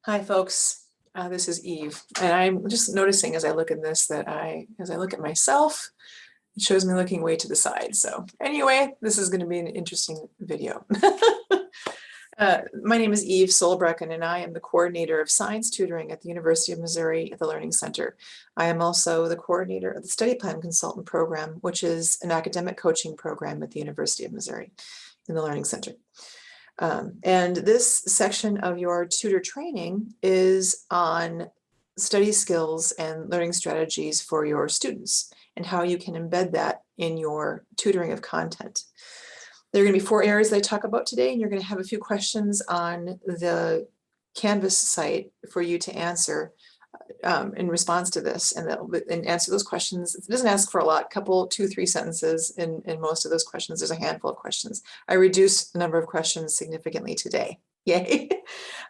Hi, folks. This is Eve, and I'm just noticing as I look at this that as I look at myself, it shows me looking way to the side. So anyway, this is going to be an interesting video. My name is Yve Solbrekken, and I am the coordinator of Science Tutoring at the University of Missouri at the Learning Center. I am also the coordinator of the Study Plan Consultant Program, which is an academic coaching program at the University of Missouri in the Learning Center. And this section of your tutor training is on study skills and learning strategies for your students and how you can embed that in your tutoring of content. There are going to be 4 areas that I talk about today, and you're going to have a few questions on the Canvas site for you to answer in response to this, and answer those questions. It doesn't ask for a lot, couple, 2-3 sentences in most of those questions. There's a handful of questions. I reduced the number of questions significantly today. Yay,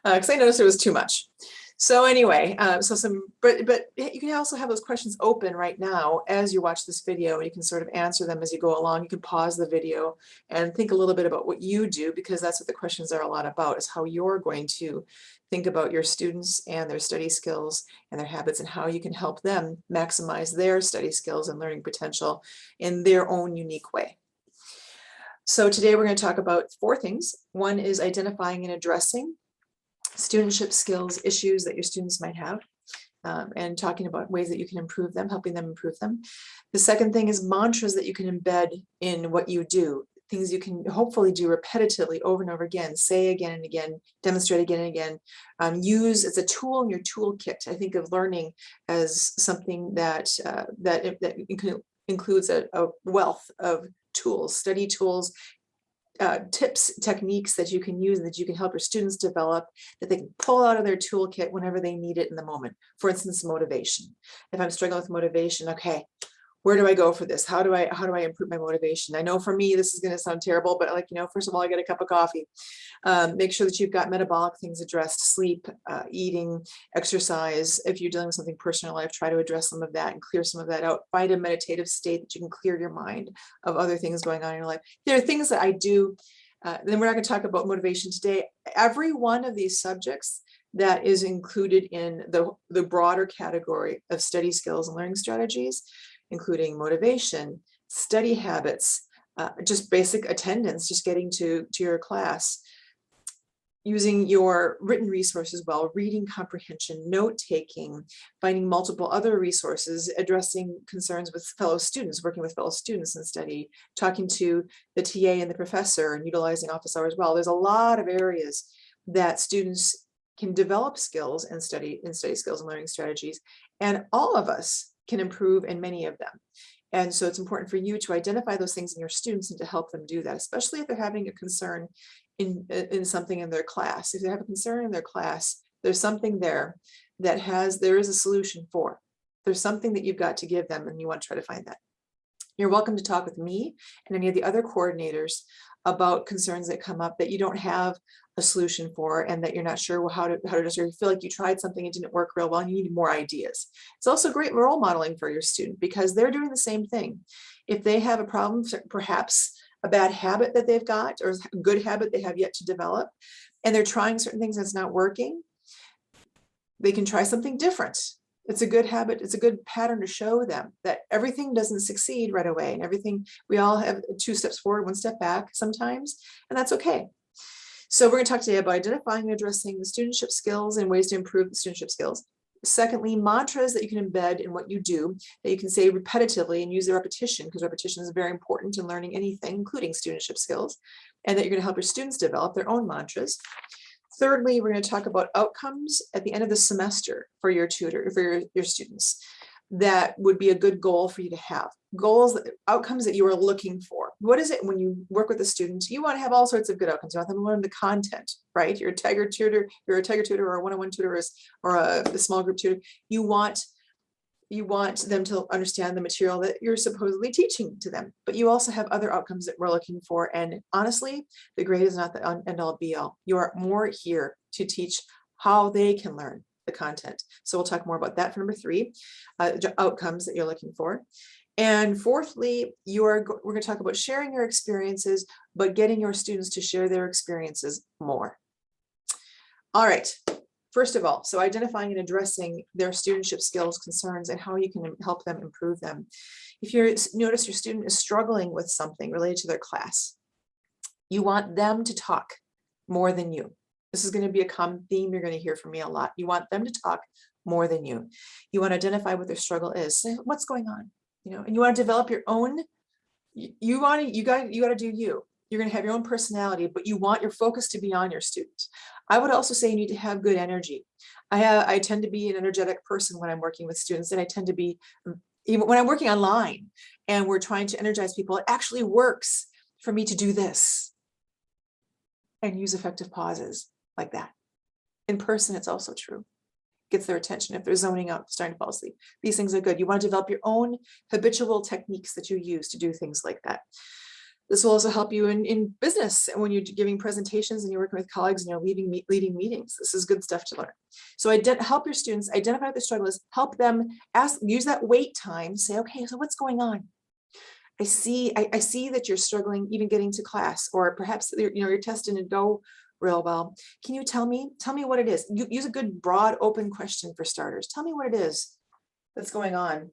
because I noticed there was too much. So anyway, but you can also have those questions open right now as you watch this video, and you can sort of answer them as you go along. You can pause the video and think a little bit about what you do, because that's what the questions are a lot about, is how you're going to think about your students and their study skills and their habits, and how you can help them maximize their study skills and learning potential in their own unique way. So today we're going to talk about 4 things. One is identifying and addressing studentship skills issues that your students might have, and talking about ways that you can improve them, helping them improve them. The second thing is mantras that you can embed in what you do, things you can hopefully do repetitively over and over again, say again and again, demonstrate again and again. Use as a tool in your toolkit. I think of learning as something that includes a wealth of tools, study tools, tips, techniques that you can use and that you can help your students develop, that they can pull out of their toolkit whenever they need it in the moment. For instance, motivation. If I'm struggling with motivation, okay, where do I go for this? How do I improve my motivation? I know for me, this is going to sound terrible, but first of all, I get a cup of coffee. Make sure that you've got metabolic things addressed: sleep, eating, exercise. If you're dealing with something personal in life, try to address some of that and clear some of that out. Find a meditative state that you can clear your mind of other things going on in your life. There are things that I do. Then we're not going to talk about motivation today. Every one of these subjects that is included in the broader category of study skills and learning strategies, including motivation, study habits, just basic attendance, just getting to your class, using your written resources well, reading comprehension, note-taking, finding multiple other resources, addressing concerns with fellow students, working with fellow students in study, talking to the TA and the professor, and utilizing office hours well. There's a lot of areas that students can develop skills and study skills and learning strategies, and all of us can improve in many of them. And so it's important for you to identify those things in your students and to help them do that, especially if they're having a concern in something in their class. If they have a concern in their class, there's something there that there is a solution for. There's something that you've got to give them, and you want to try to find that. You're welcome to talk with me and any of the other coordinators about concerns that come up that you don't have a solution for, and that you're not sure how to address, or you feel like you tried something, it didn't work real well, and you need more ideas. It's also great role modeling for your student, because they're doing the same thing. If they have a problem, perhaps a bad habit that they've got, or a good habit they have yet to develop, and they're trying certain things that's not working, they can try something different. It's a good habit. It's a good pattern to show them that everything doesn't succeed right away, and everything, we all have 2 steps forward, 1 step back sometimes, and that's okay. So we're going to talk today about identifying and addressing the studentship skills and ways to improve the studentship skills. Secondly, mantras that you can embed in what you do, that you can say repetitively and use the repetition, because repetition is very important in learning anything, including studentship skills, and that you're going to help your students develop their own mantras. Thirdly, we're going to talk about outcomes at the end of the semester for your tutor, for your students. That would be a good goal for you to have. Goals, outcomes that you are looking for. What is it when you work with a student? You want to have all sorts of good outcomes. You want them to learn the content, right? You're a Tiger tutor, or a one-on-one tutor, or a small group tutor. You want them to understand the material that you're supposedly teaching to them, but you also have other outcomes that we're looking for. And honestly, the grade is not the end-all be-all. You are more here to teach how they can learn the content. So we'll talk more about that for number 3, outcomes that you're looking for. And fourthly, we're going to talk about sharing your experiences, but getting your students to share their experiences more. All right, first of all, so identifying and addressing their studentship skills, concerns, and how you can help them improve them. If you notice your student is struggling with something related to their class, you want them to talk more than you. This is going to be a common theme you're going to hear from me a lot. You want them to talk more than you. You want to identify what their struggle is. Say, what's going on? And you want to develop your own. You got to do you. You're going to have your own personality, but you want your focus to be on your student. I would also say you need to have good energy. I tend to be an energetic person when I'm working with students, and I tend to be, even when I'm working online and we're trying to energize people, it actually works for me to do this and use effective pauses like that. In person, it's also true. Gets their attention if they're zoning out, starting to fall asleep. These things are good. You want to develop your own habitual techniques that you use to do things like that. This will also help you in business and when you're giving presentations and you're working with colleagues and you're leading meetings. This is good stuff to learn. So help your students identify what the struggle is, help them use that wait time, say, okay, so what's going on? I see that you're struggling even getting to class, or perhaps your test didn't go real well. Can you tell me what it is? Use a good broad open question for starters. Tell me what it is that's going on.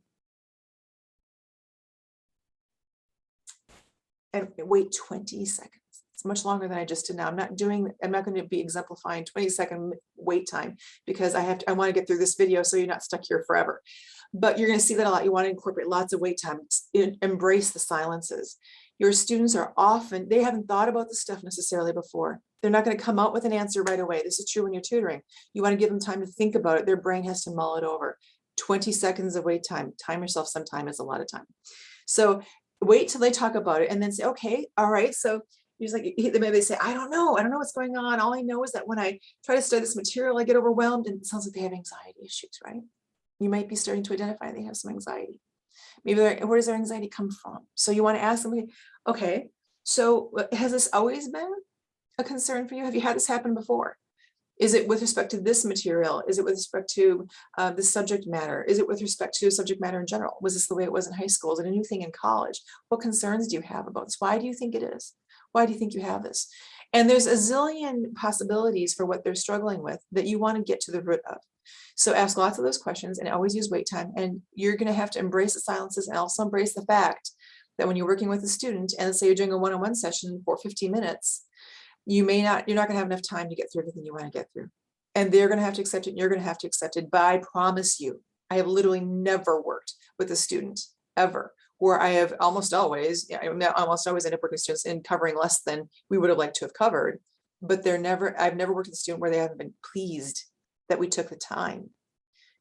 And wait 20 seconds. It's much longer than I just did now. I'm not going to be exemplifying 20-second wait time because I want to get through this video so you're not stuck here forever. But you're going to see that a lot. You want to incorporate lots of wait time. Embrace the silences. Your students are often, they haven't thought about this stuff necessarily before. They're not going to come out with an answer right away. This is true when you're tutoring. You want to give them time to think about it. Their brain has to mull it over. 20 seconds of wait time. Time yourself some time is a lot of time. So wait till they talk about it and then say, okay, all right. So maybe they say, I don't know what's going on. All I know is that when I try to study this material, I get overwhelmed, and it sounds like they have anxiety issues, right? You might be starting to identify they have some anxiety. Maybe where does their anxiety come from? So you want to ask them, okay, so has this always been a concern for you? Have you had this happen before? Is it with respect to this material? Is it with respect to the subject matter? Is it with respect to subject matter in general? Was this the way it was in high school? Is it a new thing in college? What concerns do you have about this? Why do you think it is? Why do you think you have this? And there's a zillion possibilities for what they're struggling with that you want to get to the root of. So ask lots of those questions and always use wait time. And you're going to have to embrace the silences and also embrace the fact that when you're working with a student, and let's say you're doing a one-on-one session for 15 minutes, you're not going to have enough time to get through everything you want to get through. And they're going to have to accept it. And you're going to have to accept it. But I promise you, I have literally never worked with a student ever where I have almost always end up working with students in covering less than we would have liked to have covered. But I've never worked with a student where they haven't been pleased that we took the time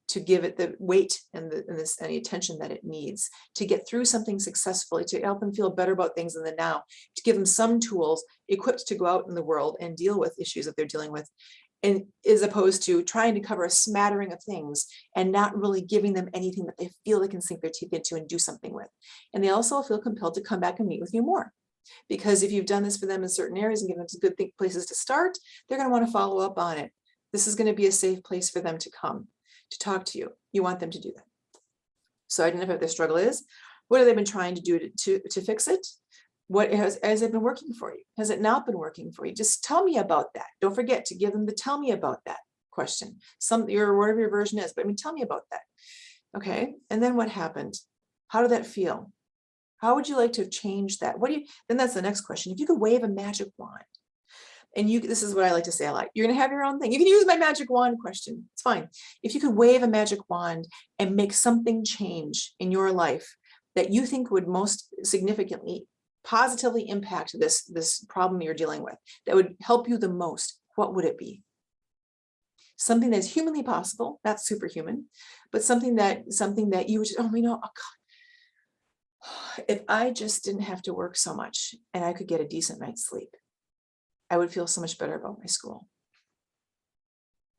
to give it the weight and the attention that it needs to get through something successfully, to help them feel better about things in the now, to give them some tools equipped to go out in the world and deal with issues that they're dealing with, and as opposed to trying to cover a smattering of things and not really giving them anything that they feel they can sink their teeth into and do something with. And they also feel compelled to come back and meet with you more. Because if you've done this for them in certain areas and given them some good places to start, they're going to want to follow up on it. This is going to be a safe place for them to come to talk to you. You want them to do that. So identify what their struggle is. What have they been trying to do to fix it? What has it been working for you? Has it not been working for you? Just tell me about that. Don't forget to give them the tell me about that question. Whatever your version is, but tell me about that. Okay. And then what happened? How did that feel? How would you like to have changed that? Then that's the next question. If you could wave a magic wand, and this is what I like to say a lot, you're going to have your own thing. You can use my magic wand question. It's fine. If you could wave a magic wand and make something change in your life that you think would most significantly, positively impact this problem you're dealing with, that would help you the most, what would it be? Something that's humanly possible, not superhuman, but something that you would just, oh God, if I just didn't have to work so much and I could get a decent night's sleep, I would feel so much better about my school.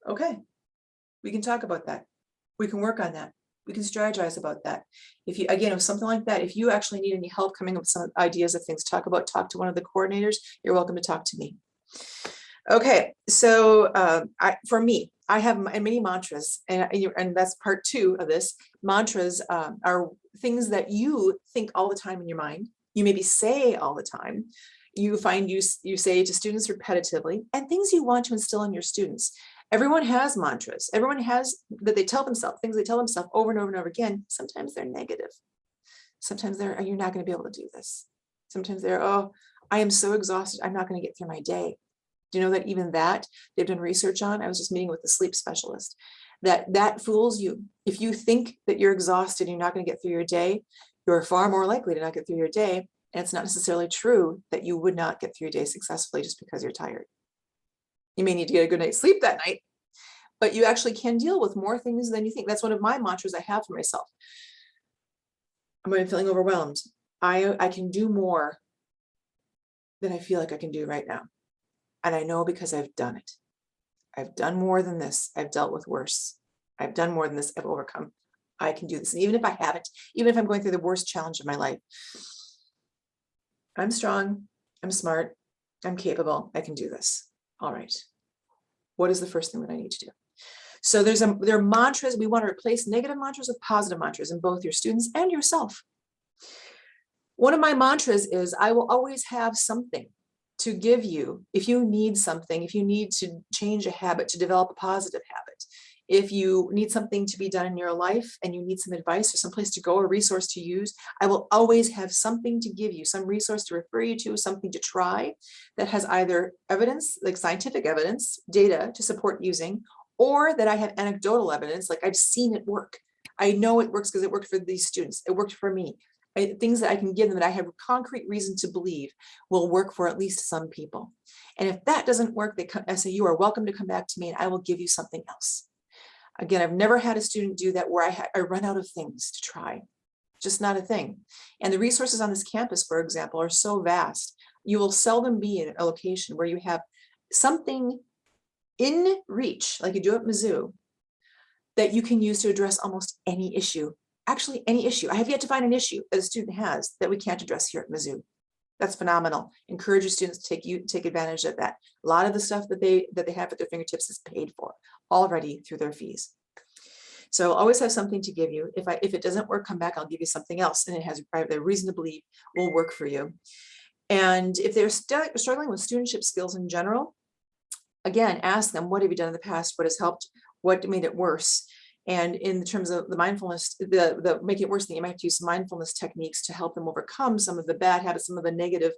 Okay, we can talk about that. We can work on that. We can strategize about that. If something like that, if you actually need any help coming up with some ideas of things to talk about, talk to one of the coordinators. You're welcome to talk to me. Okay, so for me, I have many mantras, and that's part 2 of this. Mantras are things that you think all the time in your mind. You maybe say all the time. You say to students repetitively, and things you want to instill in your students. Everyone has mantras. Everyone has that they tell themselves, things they tell themselves over and over and over again. Sometimes they're negative. Sometimes they're, oh, you're not going to be able to do this. Sometimes they're, oh, I am so exhausted, I'm not going to get through my day. Do you know that even that they've done research on? I was just meeting with a sleep specialist. That fools you. If you think that you're exhausted and you're not going to get through your day, you're far more likely to not get through your day. And it's not necessarily true that you would not get through your day successfully just because you're tired. You may need to get a good night's sleep that night, but you actually can deal with more things than you think. That's one of my mantras I have for myself. I'm feeling overwhelmed. I can do more than I feel like I can do right now. And I know because I've done it. I've done more than this. I've dealt with worse. I've done more than this. I've overcome. I can do this. And even if I haven't, even if I'm going through the worst challenge of my life, I'm strong. I'm smart. I'm capable. I can do this. All right. What is the first thing that I need to do? So there are mantras. We want to replace negative mantras with positive mantras in both your students and yourself. One of my mantras is, I will always have something to give you if you need something, if you need to change a habit, to develop a positive habit, if you need something to be done in your life and you need some advice or some place to go, a resource to use, I will always have something to give you, some resource to refer you to, something to try that has either evidence, like scientific evidence, data to support using, or that I have anecdotal evidence, like I've seen it work. I know it works because it worked for these students. It worked for me. Things that I can give them that I have concrete reason to believe will work for at least some people. And if that doesn't work, I say, you are welcome to come back to me and I will give you something else. Again, I've never had a student do that where I run out of things to try. Just not a thing. And the resources on this campus, for example, are so vast. You will seldom be in a location where you have something in reach, like you do at Mizzou, that you can use to address almost any issue. Actually, any issue. I have yet to find an issue that a student has that we can't address here at Mizzou. That's phenomenal. Encourage your students to take advantage of that. A lot of the stuff that they have at their fingertips is paid for already through their fees. So I'll always have something to give you. If it doesn't work, come back, I'll give you something else. And it has the reason to believe will work for you. And if they're struggling with studentship skills in general, again, ask them, what have you done in the past? What has helped? What made it worse? And in terms of the mindfulness, the make it worse thing, you might have to use mindfulness techniques to help them overcome some of the bad habits, some of the negative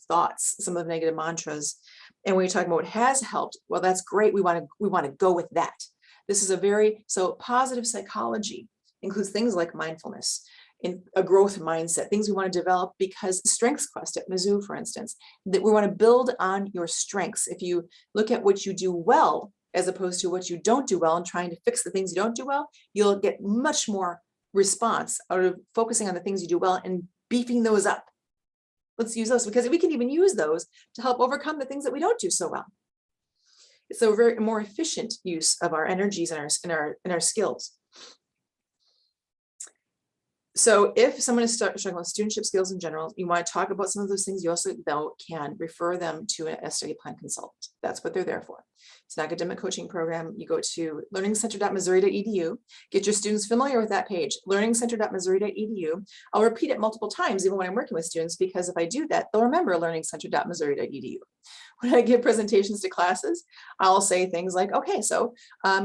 thoughts, some of the negative mantras. And when you're talking about what has helped, well, that's great. We want to go with that. This is so positive psychology includes things like mindfulness, in a growth mindset, things we want to develop, because strengths quest at Mizzou, for instance, that we want to build on your strengths. If you look at what you do well, as opposed to what you don't do well and trying to fix the things you don't do well, you'll get much more response out of focusing on the things you do well and beefing those up. Let's use those, because we can even use those to help overcome the things that we don't do so well. It's a very more efficient use of our energies and our skills. So if someone is struggling with studentship skills in general, you want to talk about some of those things. You also, though, can refer them to a study plan consultant. That's what they're there for. It's an academic coaching program. You go to learningcenter.missouri.edu, get your students familiar with that page, learningcenter.missouri.edu. I'll repeat it multiple times, even when I'm working with students, because if I do that, they'll remember learningcenter.missouri.edu. When I give presentations to classes, I'll say things like, okay, so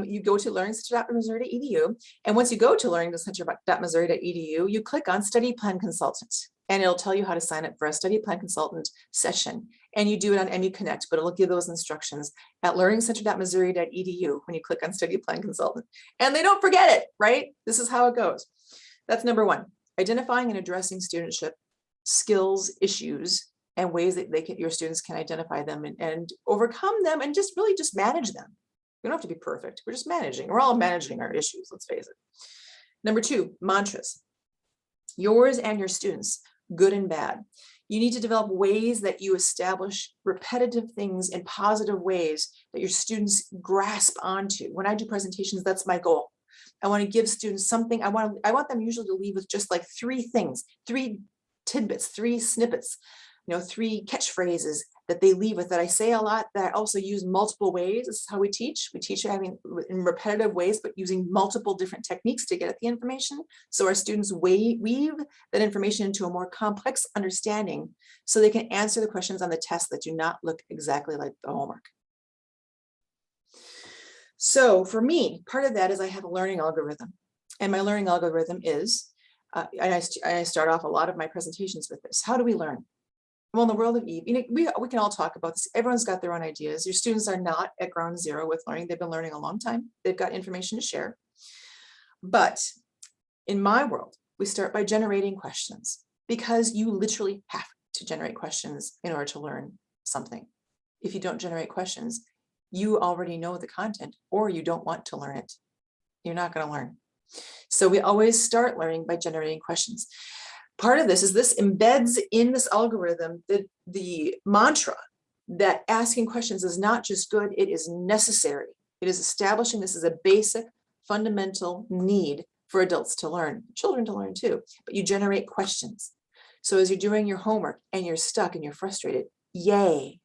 you go to learningcenter.missouri.edu, and once you go to learningcenter.missouri.edu, you click on Study Plan Consultant, and it'll tell you how to sign up for a Study Plan Consultant session. And you do it on MU Connect, but it'll give those instructions at learningcenter.missouri.edu when you click on Study Plan Consultant. And they don't forget it, right? This is how it goes. That's number one, identifying and addressing studentship skills issues and ways that your students can identify them and overcome them, and just really just manage them. We don't have to be perfect. We're just managing. We're all managing our issues, let's face it. Number two, mantras. Yours and your students, good and bad. You need to develop ways that you establish repetitive things in positive ways that your students grasp onto. When I do presentations, that's my goal. I want to give students something. I want them usually to leave with just like three things, three tidbits, three snippets, 3 catchphrases that they leave with, that I say a lot, that I also use multiple ways. This is how we teach. We teach, in repetitive ways, but using multiple different techniques to get at the information. So our students weave that information into a more complex understanding so they can answer the questions on the test that do not look exactly like the homework. So for me, part of that is I have a learning algorithm, and my learning algorithm is, and I start off a lot of my presentations with this. How do we learn? Well, in the world of Yve, we can all talk about this. Everyone's got their own ideas. Your students are not at ground zero with learning. They've been learning a long time. They've got information to share. But in my world, we start by generating questions, because you literally have to generate questions in order to learn something. If you don't generate questions, you already know the content, or you don't want to learn it. You're not going to learn. So we always start learning by generating questions. Part of this is this embeds in this algorithm the mantra that asking questions is not just good, it is necessary. It is establishing this as a basic, fundamental need for adults to learn, children to learn too, but you generate questions. So as you're doing your homework and you're stuck and you're frustrated, yay,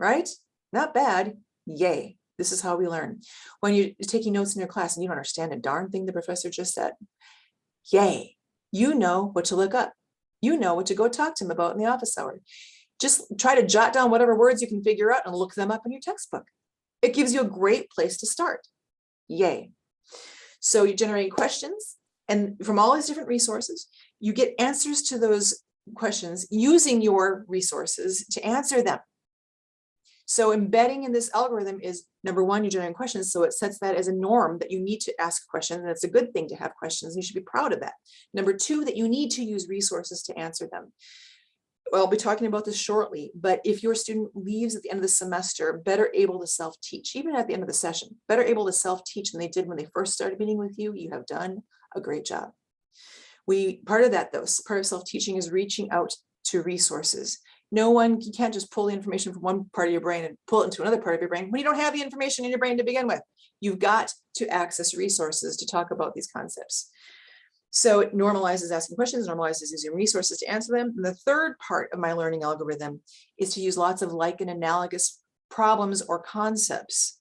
right? Not bad, yay. This is how we learn. When you're taking notes in your class and you don't understand a darn thing the professor just said, yay, you know what to look up. You know what to go talk to him about in the office hour. Just try to jot down whatever words you can figure out and look them up in your textbook. It gives you a great place to start. Yay. So you're generating questions, and from all these different resources, you get answers to those questions using your resources to answer them. So embedding in this algorithm is, number one, you're generating questions. So it sets that as a norm that you need to ask questions, and it's a good thing to have questions. And you should be proud of that. Number two, that you need to use resources to answer them. Well, I'll be talking about this shortly, but if your student leaves at the end of the semester better able to self-teach, even at the end of the session, better able to self-teach than they did when they first started meeting with you, you have done a great job. Part of that, though, part of self-teaching is reaching out to resources. You can't just pull the information from one part of your brain and pull it into another part of your brain when you don't have the information in your brain to begin with. You've got to access resources to talk about these concepts. So it normalizes asking questions, normalizes using resources to answer them. And the third part of my learning algorithm is to use lots of like and analogous problems or concepts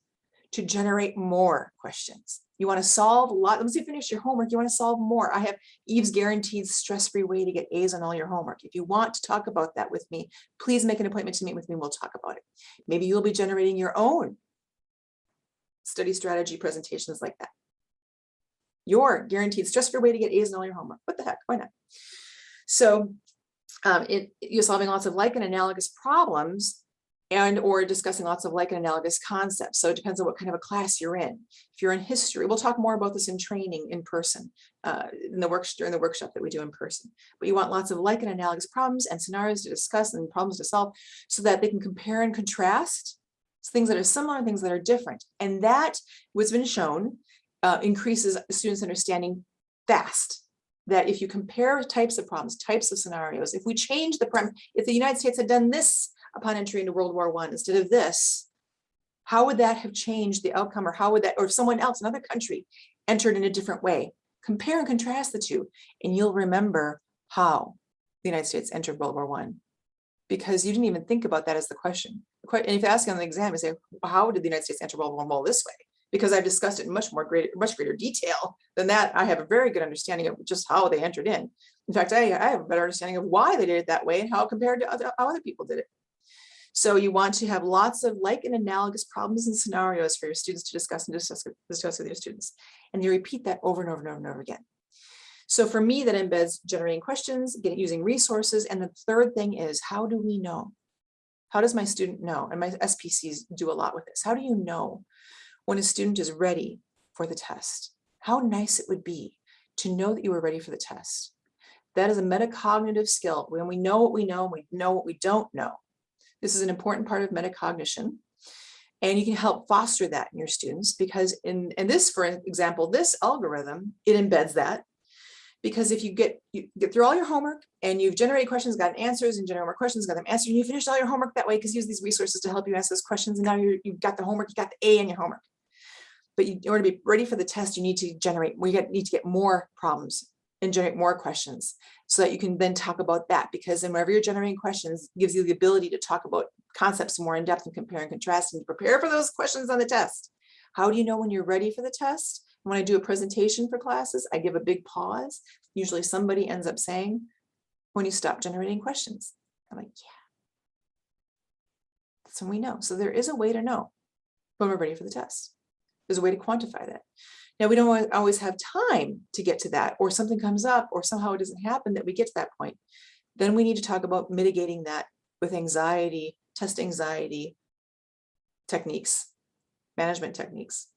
to generate more questions. You want to solve a lot. Once you finish your homework, you want to solve more. I have Yve's guaranteed stress-free way to get A's on all your homework. If you want to talk about that with me, please make an appointment to meet with me and we'll talk about it. Maybe you'll be generating your own study strategy presentations like that. Your guaranteed stress-free way to get A's in all your homework. What the heck? Why not? So you're solving lots of like and analogous problems or discussing lots of like and analogous concepts. So it depends on what kind of a class you're in. If you're in history, we'll talk more about this in training in person, during the workshop that we do in person. But you want lots of like and analogous problems and scenarios to discuss and problems to solve so that they can compare and contrast things that are similar and things that are different. And that, what's been shown, increases students' understanding fast. That if you compare types of problems, types of scenarios, if we change the premise, if the United States had done this upon entry into World War I instead of this, how would that have changed the outcome? Or how would that, or if someone else, another country, entered in a different way? Compare and contrast the two, and you'll remember how the United States entered World War I, because you didn't even think about that as the question. And if you ask on the exam, you say, how did the United States enter World War I? Well, this way. Because I've discussed it in much greater detail than that. I have a very good understanding of just how they entered in. In fact, I have a better understanding of why they did it that way and how compared to how other people did it. So you want to have lots of like and analogous problems and scenarios for your students to discuss with your students. And you repeat that over and over and over and over again. So for me, that embeds generating questions, using resources. And the third thing is, how do we know? How does my student know? And my SPCs do a lot with this. How do you know when a student is ready for the test? How nice it would be to know that you were ready for the test. That is a metacognitive skill. When we know what we know, we know what we don't know. This is an important part of metacognition. And you can help foster that in your students, because in this, for example, this algorithm, it embeds that. Because if you get through all your homework and you've generated questions, got answers, and generate more questions, got them answered, and you finished all your homework that way because you use these resources to help you answer those questions, and now you've got the homework, you got the A in your homework. But in order to be ready for the test, you need to need to get more problems and generate more questions so that you can then talk about that. Because then whenever you're generating questions, it gives you the ability to talk about concepts more in depth and compare and contrast and prepare for those questions on the test. How do you know when you're ready for the test? When I do a presentation for classes, I give a big pause. Usually somebody ends up saying, when you stop generating questions. I'm like, yeah. That's when we know. So there is a way to know. when we're ready for the test. There's a way to quantify that. Now, we don't always have time to get to that, or something comes up, or somehow it doesn't happen that we get to that point. Then we need to talk about mitigating that with anxiety, test anxiety techniques, management techniques.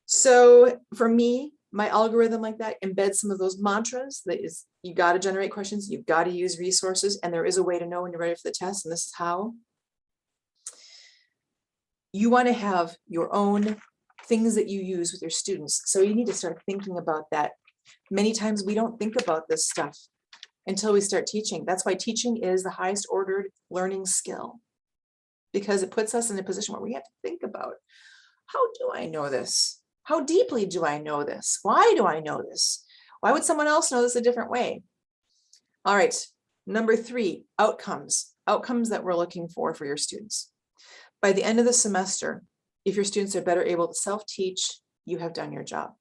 So for me, my algorithm like that embeds some of those mantras. That is, you got to generate questions, you've got to use resources, and there is a way to know when you're ready for the test, and this is how. You want to have your own things that you use with your students. So you need to start thinking about that. Many times we don't think about this stuff until we start teaching. That's why teaching is the highest ordered learning skill, because it puts us in a position where we have to think about, how do I know this? How deeply do I know this? Why do I know this? Why would someone else know this a different way? All right, number 3, outcomes. Outcomes that we're looking for your students. By the end of the semester, if your students are better able to self-teach, you have done your job.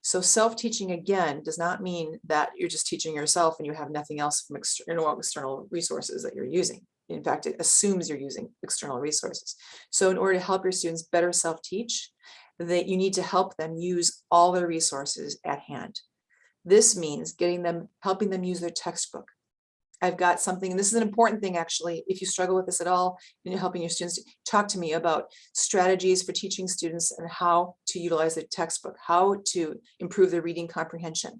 So self-teaching, again, does not mean that you're just teaching yourself and you have nothing else from external resources that you're using. In fact, it assumes you're using external resources. So in order to help your students better self-teach, that you need to help them use all their resources at hand. This means helping them use their textbook. I've got something, and this is an important thing actually, if you struggle with this at all, and you're helping your students, talk to me about strategies for teaching students and how to utilize the textbook, how to improve their reading comprehension,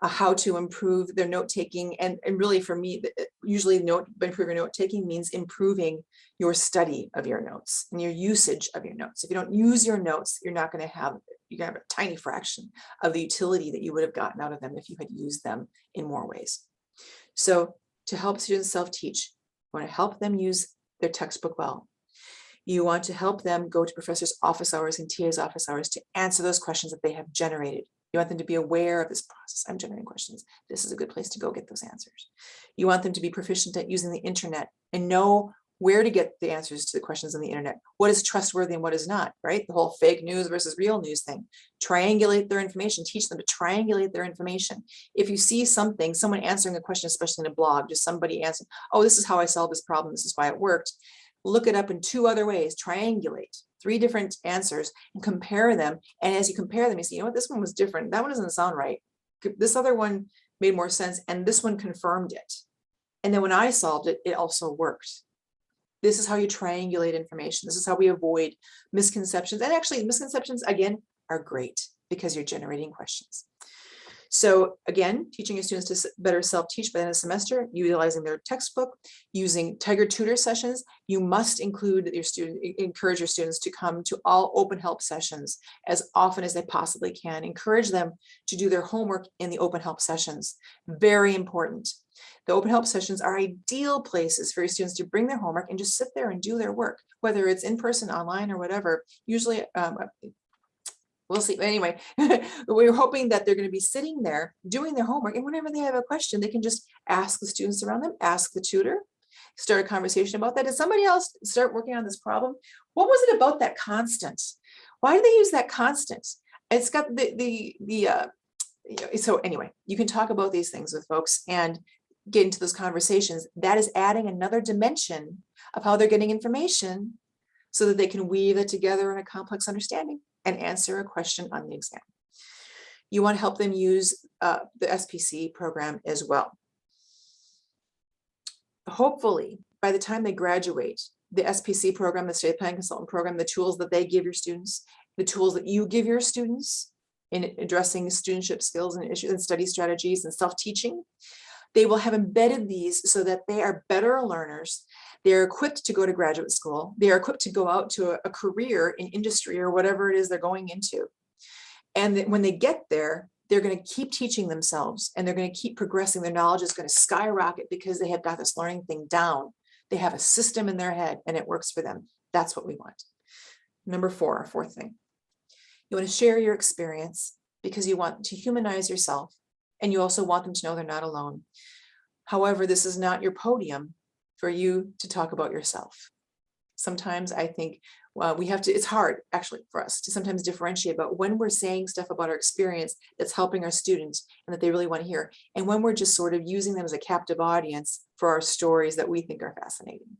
how to improve their note-taking, and really for me, usually improving note-taking means improving your study of your notes and your usage of your notes. If you don't use your notes, you're going to have a tiny fraction of the utility that you would have gotten out of them if you had used them in more ways. So to help students self-teach, you want to help them use their textbook well. You want to help them go to professors' office hours and TA's office hours to answer those questions that they have generated. You want them to be aware of this process. I'm generating questions. This is a good place to go get those answers. You want them to be proficient at using the internet and know where to get the answers to the questions on the internet. What is trustworthy and what is not, right? The whole fake news versus real news thing. Triangulate their information, teach them to triangulate their information. If you see someone answering a question, especially in a blog, just somebody answering, oh, this is how I solved this problem, this is why it worked. Look it up in 2 other ways, triangulate 3 different answers and compare them. And as you compare them, you see, you know what, this one was different. That one doesn't sound right. This other one made more sense. And this one confirmed it. And then when I solved it, it also worked. This is how you triangulate information. This is how we avoid misconceptions. And actually, misconceptions, again, are great because you're generating questions. So again, teaching your students to better self-teach by the end of the semester, utilizing their textbook, using Tiger tutor sessions. You must encourage your students to come to all open help sessions as often as they possibly can. Encourage them to do their homework in the open help sessions. Very important. The open help sessions are ideal places for your students to bring their homework and just sit there and do their work, whether it's in person, online, or whatever. Usually, we'll see. But anyway, we're hoping that they're going to be sitting there doing their homework. And whenever they have a question, they can just ask the students around them, ask the tutor, start a conversation about that. Did somebody else start working on this problem? What was it about that constant? Why do they use that constant? It's got so anyway, you can talk about these things with folks and get into those conversations. That is adding another dimension of how they're getting information so that they can weave it together in a complex understanding and answer a question on the exam. You want to help them use the SPC program as well. Hopefully, by the time they graduate, the SPC program, the State Planning Consultant Program, the tools that they give your students, the tools that you give your students in addressing studentship skills and issues and study strategies and self-teaching, they will have embedded these so that they are better learners. They're equipped to go to graduate school. They are equipped to go out to a career in industry or whatever it is they're going into. And when they get there, they're going to keep teaching themselves and they're going to keep progressing. Their knowledge is going to skyrocket because they have got this learning thing down. They have a system in their head and it works for them. That's what we want. Number 4, our 4th thing. You want to share your experience because you want to humanize yourself. And you also want them to know they're not alone. However, this is not your podium for you to talk about yourself. Sometimes I think we have to, it's hard actually for us to sometimes differentiate about when we're saying stuff about our experience that's helping our students and that they really want to hear, and when we're just sort of using them as a captive audience for our stories that we think are fascinating.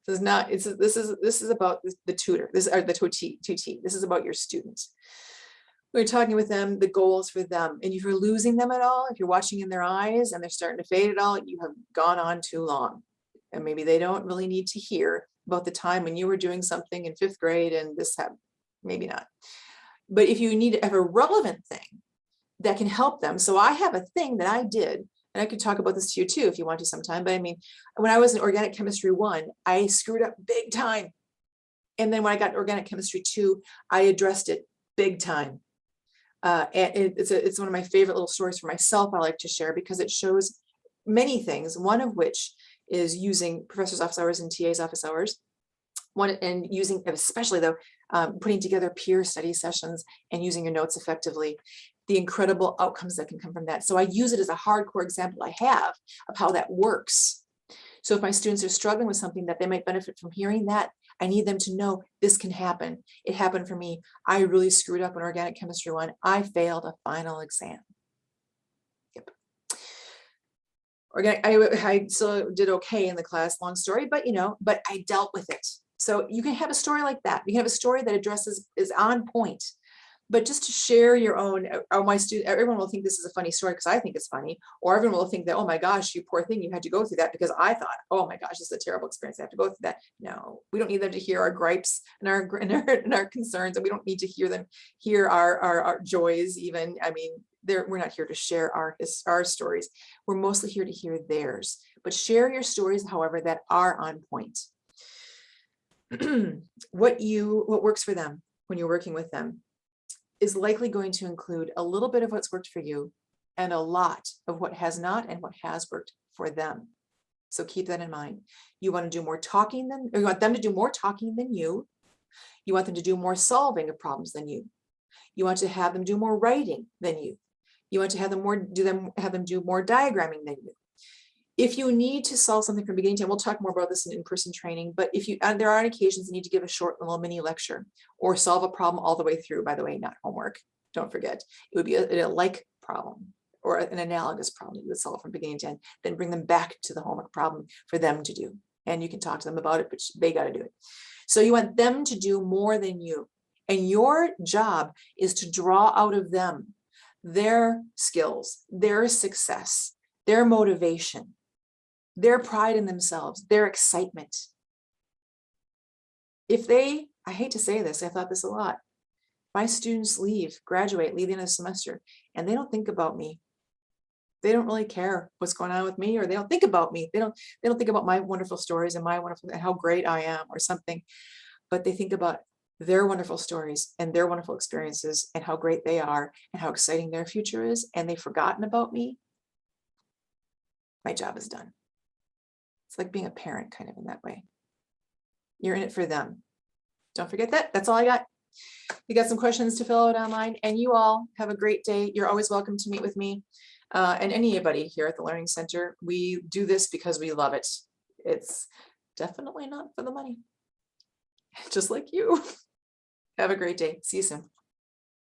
This is not, this is about the tutor, this are the tutee. This is about your students. We're talking with them, the goals for them. And if you're losing them at all, if you're watching in their eyes and they're starting to fade at all, you have gone on too long. And maybe they don't really need to hear about the time when you were doing something in 5th grade and this happened. Maybe not. But if you need to have a relevant thing that can help them. So I have a thing that I did, and I could talk about this to you too if you want to sometime. But I mean, when I was in Organic Chemistry 1, I screwed up big time. And then when I got Organic Chemistry 2, I addressed it big time. And it's one of my favorite little stories for myself I like to share because it shows many things, one of which is using professors' office hours and TA's office hours. And using, especially though, putting together peer study sessions and using your notes effectively, the incredible outcomes that can come from that. So I use it as a hardcore example I have of how that works. So if my students are struggling with something that they might benefit from hearing that, I need them to know this can happen. It happened for me. I really screwed up in Organic Chemistry 1. I failed a final exam. Yep. I still did okay in the class, long story, but but I dealt with it. So you can have a story like that. You can have a story that is on point. But just to share your own, everyone will think this is a funny story because I think it's funny, or everyone will think that, oh my gosh, you poor thing, you had to go through that because I thought, oh my gosh, this is a terrible experience. I have to go through that. No, we don't need them to hear our gripes and our concerns, and we don't need to hear our joys even. I mean, we're not here to share our stories. We're mostly here to hear theirs. But share your stories, however, that are on point. What works for them when you're working with them is likely going to include a little bit of what's worked for you and a lot of what has not and what has worked for them. So keep that in mind. You want to do more talking you want them to do more talking than you. You want them to do more solving of problems than you. You want to have them do more writing than you. You want to have them do more diagramming than you. If you need to solve something from beginning to end, we'll talk more about this in in-person training, but if there are occasions you need to give a short little mini lecture or solve a problem all the way through, by the way, not homework, don't forget, it would be a like problem or an analogous problem that you would solve from beginning to end, then bring them back to the homework problem for them to do. And you can talk to them about it, but they got to do it. So you want them to do more than you. And your job is to draw out of them their skills, their success, their motivation, their pride in themselves, their excitement. I hate to say this, I thought this a lot. My students graduate, leave the end of the semester, and they don't think about me. They don't really care what's going on with me, or they don't think about me. They don't think about my wonderful stories and how great I am or something, but they think about their wonderful stories and their wonderful experiences and how great they are and how exciting their future is, and they've forgotten about me. My job is done. It's like being a parent kind of in that way. You're in it for them. Don't forget that. That's all I got. You got some questions to fill out online, and you all have a great day. You're always welcome to meet with me and anybody here at the Learning Center. We do this because we love it. It's definitely not for the money. Just like you. Have a great day. See you soon.